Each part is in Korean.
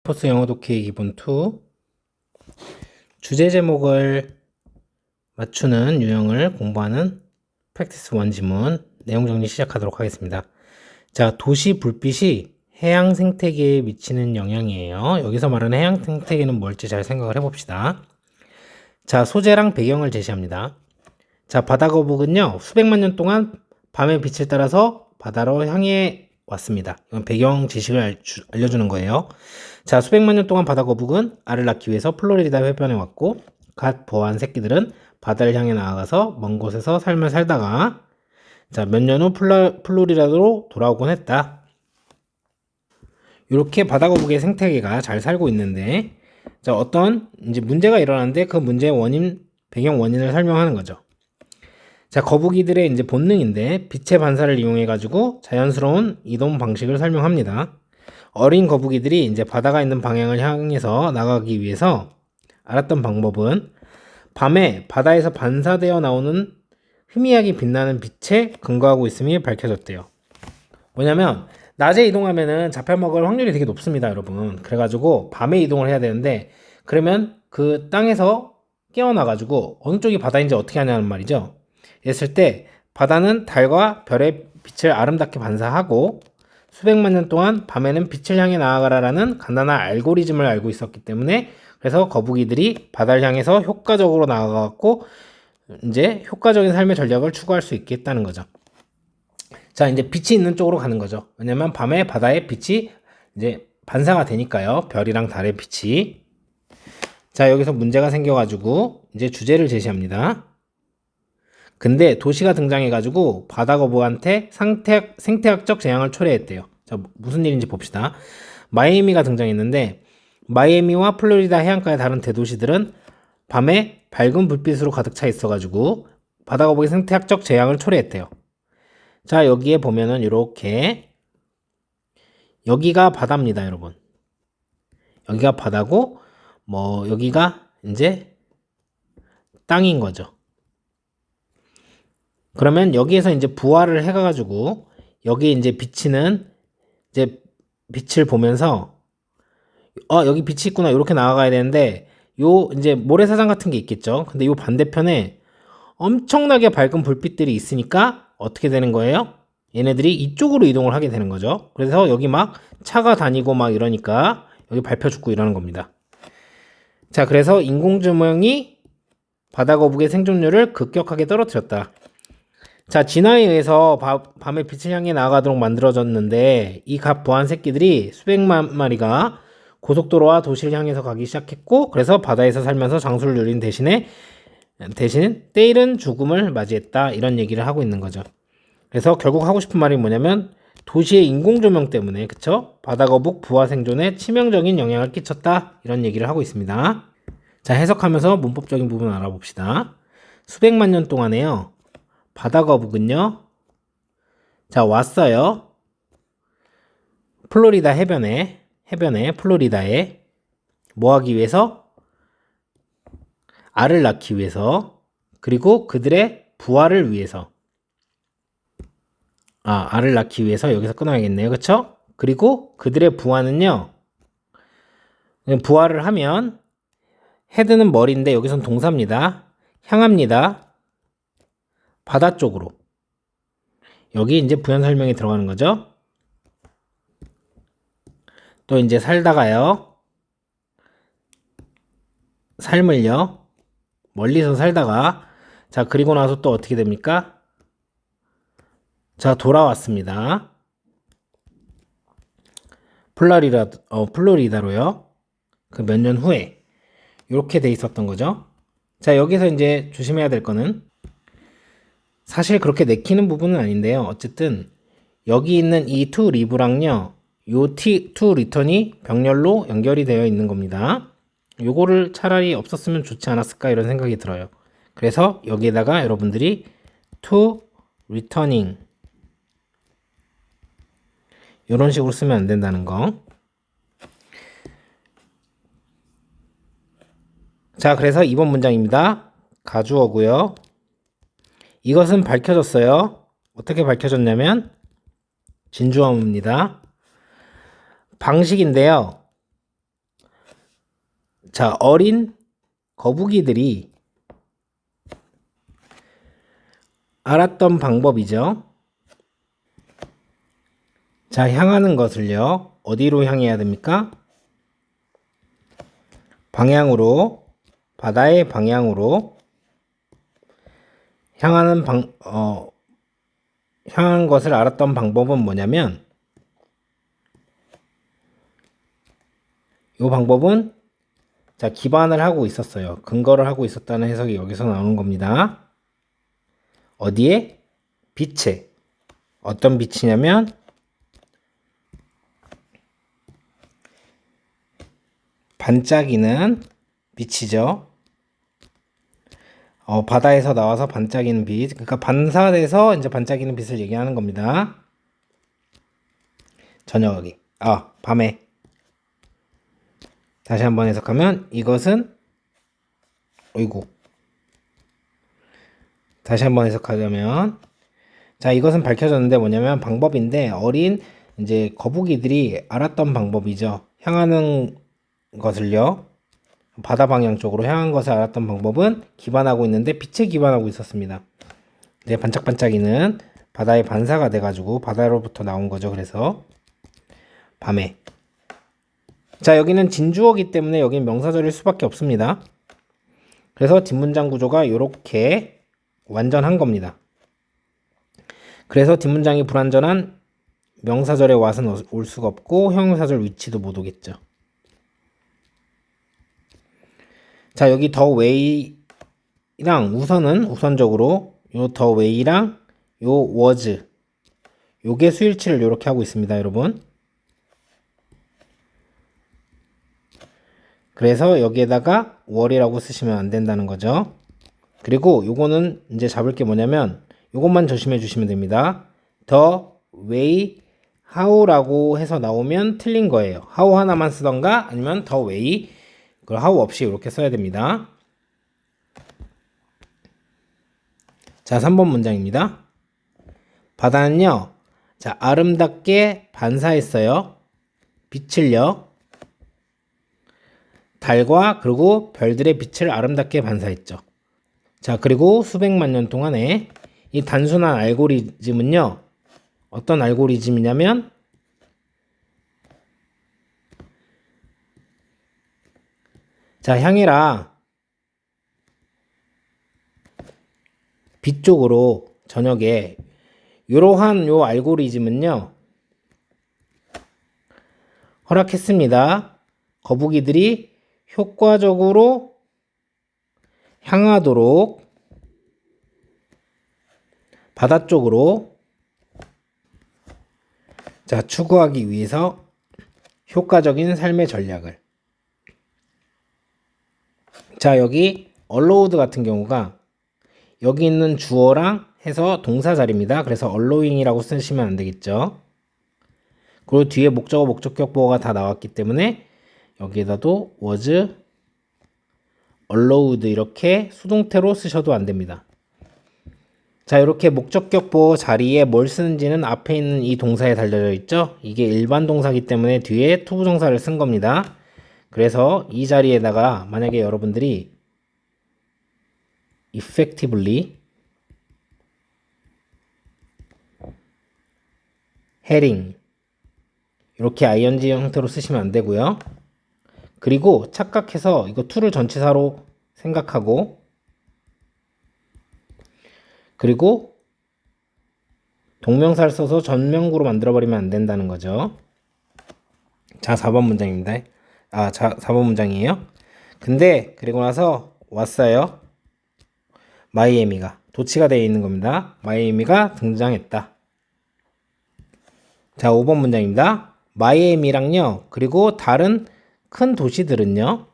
포스 영어 독해 기본 2 주제 제목을 맞추는 유형을 공부하는 프랙티스 1 지문 내용 정리 시작하도록 하겠습니다. 자, 도시 불빛이 해양 생태계에 미치는 영향이에요. 여기서 말하는 해양 생태계는 뭘지 잘 생각을 해봅시다. 자, 소재랑 배경을 제시합니다. 자, 바다 거북은요, 수백만 년 동안 밤의 빛을 따라서 바다로 향해 왔습니다. 이건 배경 지식을 알려주는 거예요. 자, 수백만 년 동안 바다 거북은 알을 낳기 위해서 플로리다 해변에 왔고, 갓 부화한 새끼들은 바다를 향해 나아가서 먼 곳에서 삶을 살다가, 자, 몇 년 후 플로리다로 돌아오곤 했다. 이렇게 바다 거북의 생태계가 잘 살고 있는데, 자, 어떤 이제 문제가 일어나는데 그 문제의 원인, 배경 원인을 설명하는 거죠. 자, 거북이들의 이제 본능인데 빛의 반사를 이용해 가지고 자연스러운 이동 방식을 설명합니다. 어린 거북이들이 이제 바다가 있는 방향을 향해서 나가기 위해서 알았던 방법은 밤에 바다에서 반사되어 나오는 희미하게 빛나는 빛에 근거하고 있음이 밝혀졌대요. 뭐냐면 낮에 이동하면은 잡혀먹을 확률이 되게 높습니다, 여러분. 그래가지고 밤에 이동을 해야 되는데 그러면 그 땅에서 깨어나가지고 어느 쪽이 바다인지 어떻게 하냐는 말이죠. 했을 때 바다는 달과 별의 빛을 아름답게 반사하고 수백만 년 동안 밤에는 빛을 향해 나아가라라는 간단한 알고리즘을 알고 있었기 때문에 그래서 거북이들이 바다를 향해서 효과적으로 나아가고 이제 효과적인 삶의 전략을 추구할 수 있겠다는 거죠. 자, 이제 빛이 있는 쪽으로 가는 거죠. 왜냐면 밤에 바다의 빛이 이제 반사가 되니까요. 별이랑 달의 빛이. 자, 여기서 문제가 생겨가지고 이제 주제를 제시합니다. 근데 도시가 등장해가지고 바다 거북한테 생태학적 재앙을 초래했대요. 자, 무슨 일인지 봅시다. 마이애미가 등장했는데 마이애미와 플로리다 해안가의 다른 대도시들은 밤에 밝은 불빛으로 가득 차 있어가지고 바다 거북의 생태학적 재앙을 초래했대요. 자, 여기에 보면은 이렇게 여기가 바다입니다, 여러분. 여기가 바다고 뭐 여기가 이제 땅인 거죠. 그러면 여기에서 이제 부화를 해가지고 여기 이제 비치는 이제 빛을 보면서 여기 빛이 있구나 이렇게 나아가야 되는데 요 이제 모래사장 같은 게 있겠죠. 근데 요 반대편에 엄청나게 밝은 불빛들이 있으니까 어떻게 되는 거예요? 얘네들이 이쪽으로 이동을 하게 되는 거죠. 그래서 여기 막 차가 다니고 막 이러니까 여기 밟혀 죽고 이러는 겁니다. 자, 그래서 인공조명이 바다 거북의 생존율을 급격하게 떨어뜨렸다. 자, 진화에 의해서 밤에 빛을 향해 나아가도록 만들어졌는데 이 갓 부화한 새끼들이 수백만 마리가 고속도로와 도시를 향해서 가기 시작했고 그래서 바다에서 살면서 장수를 누린 대신 때이른 죽음을 맞이했다 이런 얘기를 하고 있는 거죠. 그래서 결국 하고 싶은 말이 뭐냐면 도시의 인공조명 때문에 그쵸? 바다거북 부화 생존에 치명적인 영향을 끼쳤다 이런 얘기를 하고 있습니다. 자, 해석하면서 문법적인 부분 알아봅시다. 수백만 년 동안에요. 바다 거북은요. 자, 왔어요. 플로리다 해변에 플로리다에 뭐 하기 위해서? 알을 낳기 위해서 그리고 그들의 부화를 위해서 알을 낳기 위해서 여기서 끊어야겠네요. 그쵸? 그리고 그들의 부화는요. 부화를 하면 헤드는 머리인데 여기선 동사입니다. 향합니다. 바다 쪽으로. 여기 이제 부연 설명이 들어가는 거죠. 또 이제 살다가요. 삶을요. 멀리서 살다가 자, 그리고 나서 또 어떻게 됩니까? 자, 돌아왔습니다. 플로리다로요. 그 몇 년 후에 이렇게 돼 있었던 거죠. 자, 여기서 이제 조심해야 될 거는 사실 그렇게 내키는 부분은 아닌데요. 어쨌든 여기 있는 이 to live랑요. 요 to return이 병렬로 연결이 되어 있는 겁니다. 요거를 차라리 없었으면 좋지 않았을까 이런 생각이 들어요. 그래서 여기에다가 여러분들이 to returning 이런 식으로 쓰면 안 된다는 거. 자, 그래서 이번 문장입니다. 가주어고요. 이것은 밝혀졌어요. 어떻게 밝혀졌냐면 진주어입니다. 방식인데요. 자, 어린 거북이들이 알았던 방법이죠. 자, 향하는 것을요. 어디로 향해야 됩니까? 방향으로, 바다의 방향으로 향한 것을 알았던 방법은 뭐냐면, 이 방법은 자, 기반을 하고 있었어요. 근거를 하고 있었다는 해석이 여기서 나오는 겁니다. 어디에? 빛에. 어떤 빛이냐면 반짝이는 빛이죠. 바다에서 나와서 반짝이는 빛. 그러니까 반사돼서 이제 반짝이는 빛을 얘기하는 겁니다. 저녁에. 밤에. 다시 한번 해석하면 이것은 어이구. 다시 한번 해석하자면 자, 이것은 밝혀졌는데 뭐냐면 방법인데 어린 이제 거북이들이 알았던 방법이죠. 향하는 것을요. 바다 방향 쪽으로 향한 것을 알았던 방법은 기반하고 있는데 빛에 기반하고 있었습니다. 이제 반짝반짝이는 바다의 반사가 돼가지고 바다로부터 나온 거죠. 그래서 밤에. 자, 여기는 진주어기 때문에 여기는 명사절일 수밖에 없습니다. 그래서 뒷문장 구조가 이렇게 완전한 겁니다. 그래서 뒷문장이 불완전한 명사절의 왓은 올 수가 없고 형용사절 위치도 못 오겠죠. 자, 여기 더 웨이랑 우선적으로 요 더 웨이랑 요 was 요게 수일치를 이렇게 하고 있습니다, 여러분. 그래서 여기에다가 were이라고 쓰시면 안 된다는 거죠. 그리고 요거는 이제 잡을 게 뭐냐면 요것만 조심해 주시면 됩니다. the way how라고 해서 나오면 틀린 거예요. how 하나만 쓰던가 아니면 the way 그걸 how 없이 이렇게 써야 됩니다. 자, 3번 문장입니다. 바다는요, 자, 아름답게 반사했어요. 빛을요. 달과 그리고 별들의 빛을 아름답게 반사했죠. 자, 그리고 수백만 년 동안에 이 단순한 알고리즘은요, 어떤 알고리즘이냐면 자, 향해라. 빛 쪽으로 저녁에 이러한 요 알고리즘은요 허락했습니다. 거북이들이 효과적으로 향하도록 바다 쪽으로 자, 추구하기 위해서 효과적인 삶의 전략을 자, 여기 allowed 같은 경우가 여기 있는 주어랑 해서 동사 자리입니다. 그래서 allowing이라고 쓰시면 안 되겠죠. 그리고 뒤에 목적어, 목적격 보어가 다 나왔기 때문에 여기에다도 was allowed 이렇게 수동태로 쓰셔도 안 됩니다. 자, 이렇게 목적격 보어 자리에 뭘 쓰는지는 앞에 있는 이 동사에 달려져 있죠. 이게 일반 동사기 때문에 뒤에 투부정사를 쓴 겁니다. 그래서 이 자리에다가 만약에 여러분들이 effectively heading 이렇게 ing 형태로 쓰시면 안 되고요. 그리고 착각해서 이거 to를 전치사로 생각하고 그리고 동명사를 써서 전명구로 만들어버리면 안 된다는 거죠. 자, 4번 문장입니다. 4번 문장이에요. 근데 그리고 나서 왔어요. 마이애미가 도치가 되어 있는 겁니다. 마이애미가 등장했다. 자, 5번 문장입니다. 마이애미랑요. 그리고 다른 큰 도시들은요.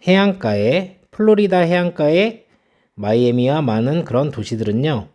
해안가에 플로리다 해안가에 마이애미와 많은 그런 도시들은요.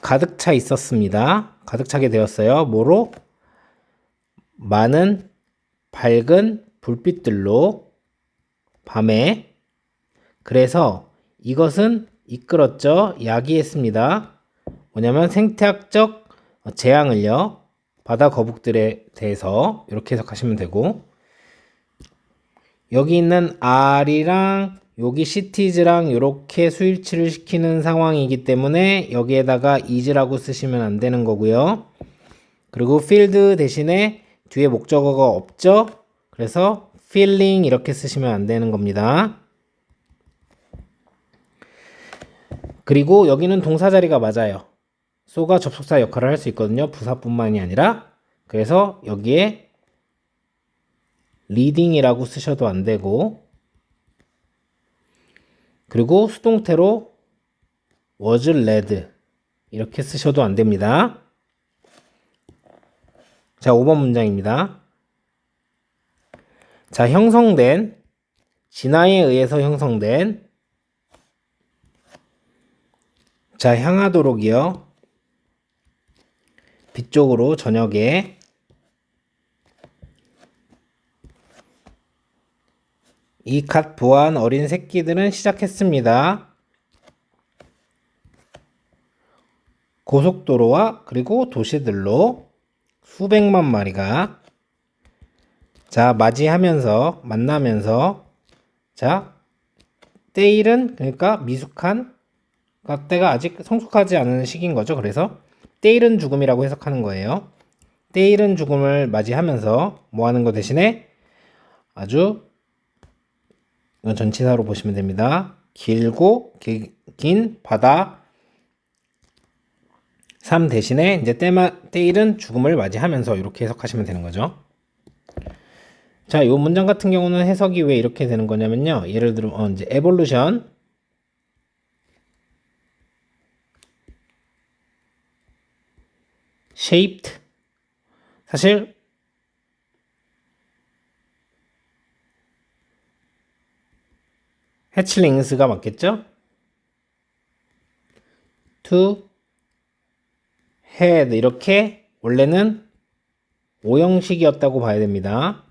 가득 차 있었습니다. 가득 차게 되었어요. 뭐로? 많은 밝은 불빛들로 밤에 그래서 이것은 이끌었죠. 야기했습니다. 뭐냐면 생태학적 재앙을요. 바다 거북들에 대해서 이렇게 해석하시면 되고, 여기 있는 R이랑 여기 cities랑 이렇게 스위치를 시키는 상황이기 때문에 여기에다가 is라고 쓰시면 안 되는 거고요. 그리고 field 대신에 뒤에 목적어가 없죠? 그래서 feeling 이렇게 쓰시면 안 되는 겁니다. 그리고 여기는 동사 자리가 맞아요. so가 접속사 역할을 할 수 있거든요. 부사뿐만이 아니라. 그래서 여기에 reading이라고 쓰셔도 안 되고, 그리고 수동태로 was read 이렇게 쓰셔도 안 됩니다. 자, 5번 문장입니다. 자, 형성된, 진화에 의해서 형성된, 자, 향하도록이요. 빛쪽으로 저녁에 이 갓 부화한 어린 새끼들은 시작했습니다. 고속도로와 그리고 도시들로 수백만 마리가 자 맞이하면서 만나면서 자 때일은 그러니까 미숙한 그러니까 때가 아직 성숙하지 않은 시기인 거죠. 그래서 때일은 죽음이라고 해석하는 거예요. 때일은 죽음을 맞이하면서 뭐 하는 거 대신에 아주 이건 전치사로 보시면 됩니다. 길고 긴 바다 삶 대신에 이제 때일은 죽음을 맞이하면서 이렇게 해석하시면 되는 거죠. 자, 이 문장 같은 경우는 해석이 왜 이렇게 되는 거냐면요. 예를 들어 이제 evolution shaped 사실 hatchlings가 맞겠죠? to had 이렇게 원래는 오형식이었다고 봐야 됩니다.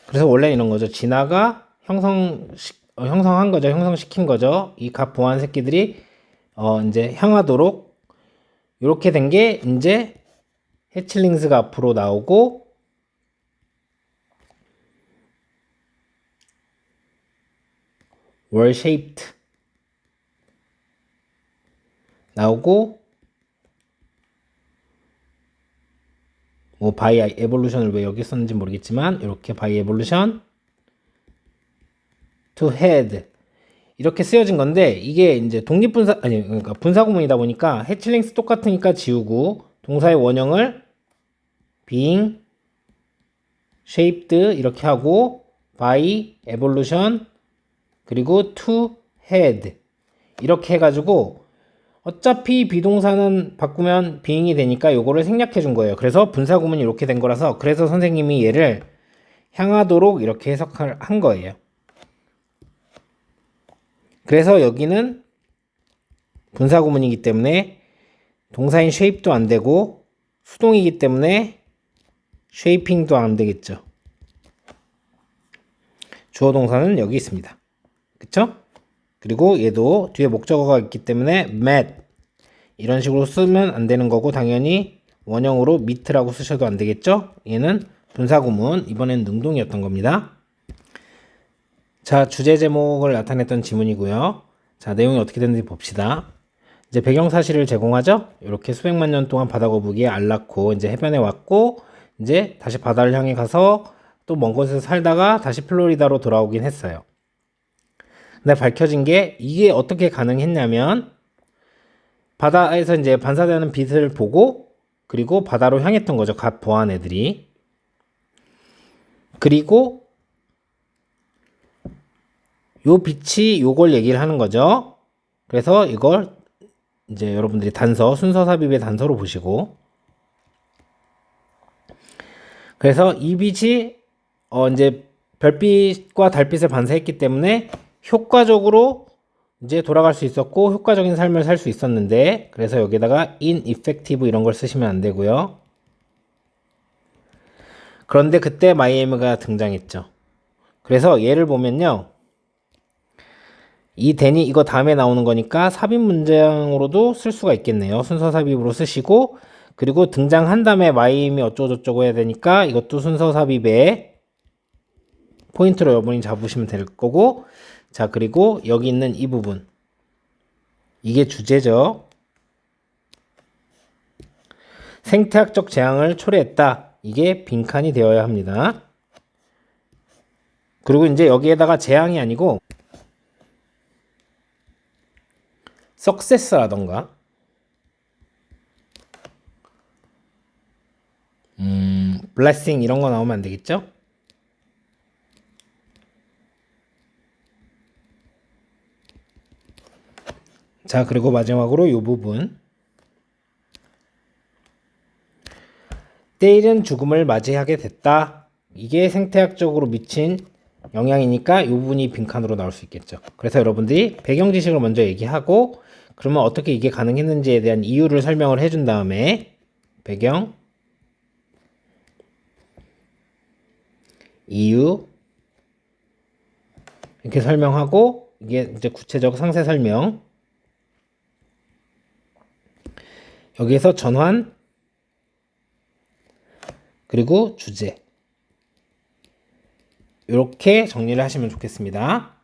그래서 원래 이런 거죠. 진화가 형성한 거죠. 형성시킨 거죠. 이 갓 보안 새끼들이 이제 향하도록 이렇게 된 게 이제 해칠링스가 앞으로 나오고 were shaped 나오고 뭐 by evolution을 왜 여기 썼는지 모르겠지만 이렇게 by evolution to head 이렇게 쓰여진 건데 이게 이제 독립분사 아니 그러니까 분사구문이다 보니까 해칠링스 똑같으니까 지우고 동사의 원형을 being shaped 이렇게 하고 by evolution 그리고 to head 이렇게 해가지고 어차피 비동사는 바꾸면 being이 되니까 요거를 생략해 준 거예요. 그래서 분사구문이 이렇게 된 거라서 그래서 선생님이 얘를 향하도록 이렇게 해석을 한 거예요. 그래서 여기는 분사구문이기 때문에 동사인 shape도 안 되고 수동이기 때문에 shaping도 안 되겠죠. 주어 동사는 여기 있습니다. 그쵸? 그리고 얘도 뒤에 목적어가 있기 때문에 met 이런 식으로 쓰면 안 되는 거고 당연히 원형으로 meet라고 쓰셔도 안 되겠죠? 얘는 분사구문, 이번엔 능동이었던 겁니다. 자, 주제 제목을 나타냈던 지문이고요. 자, 내용이 어떻게 됐는지 봅시다. 이제 배경사실을 제공하죠? 이렇게 수백만 년 동안 바다 거북이 알 낳고 이제 해변에 왔고 이제 다시 바다를 향해 가서 또 먼 곳에서 살다가 다시 플로리다로 돌아오긴 했어요. 근데 밝혀진 게 이게 어떻게 가능했냐면 바다에서 이제 반사되는 빛을 보고 그리고 바다로 향했던 거죠. 갓 보안 애들이. 그리고 요 빛이 요걸 얘기를 하는 거죠. 그래서 이걸 이제 여러분들이 단서, 순서 삽입의 단서로 보시고 그래서 이 빛이 이제 별빛과 달빛을 반사했기 때문에 효과적으로 이제 돌아갈 수 있었고 효과적인 삶을 살 수 있었는데 그래서 여기다가 ineffective 이런 걸 쓰시면 안 되고요. 그런데 그때 마이애미가 등장했죠. 그래서 얘를 보면요. 이 then이 이거 다음에 나오는 거니까 삽입 문장으로도 쓸 수가 있겠네요. 순서 삽입으로 쓰시고, 그리고 등장한 다음에 my임이 어쩌고저쩌고 해야 되니까 이것도 순서 삽입에 포인트로 여러분이 잡으시면 될 거고, 자, 그리고 여기 있는 이 부분, 이게 주제죠. 생태학적 재앙을 초래했다. 이게 빈칸이 되어야 합니다. 그리고 이제 여기에다가 재앙이 아니고 success라던가 blessing 이런 거 나오면 안 되겠죠? 자, 그리고 마지막으로 이 부분, 때이른 죽음을 맞이하게 됐다. 이게 생태학적으로 미친 영향이니까 이 부분이 빈칸으로 나올 수 있겠죠. 그래서 여러분들이 배경 지식을 먼저 얘기하고, 그러면 어떻게 이게 가능했는지에 대한 이유를 설명을 해준 다음에 배경, 이유 이렇게 설명하고, 이게 이제 구체적 상세 설명, 여기에서 전환, 그리고 주제, 이렇게 정리를 하시면 좋겠습니다.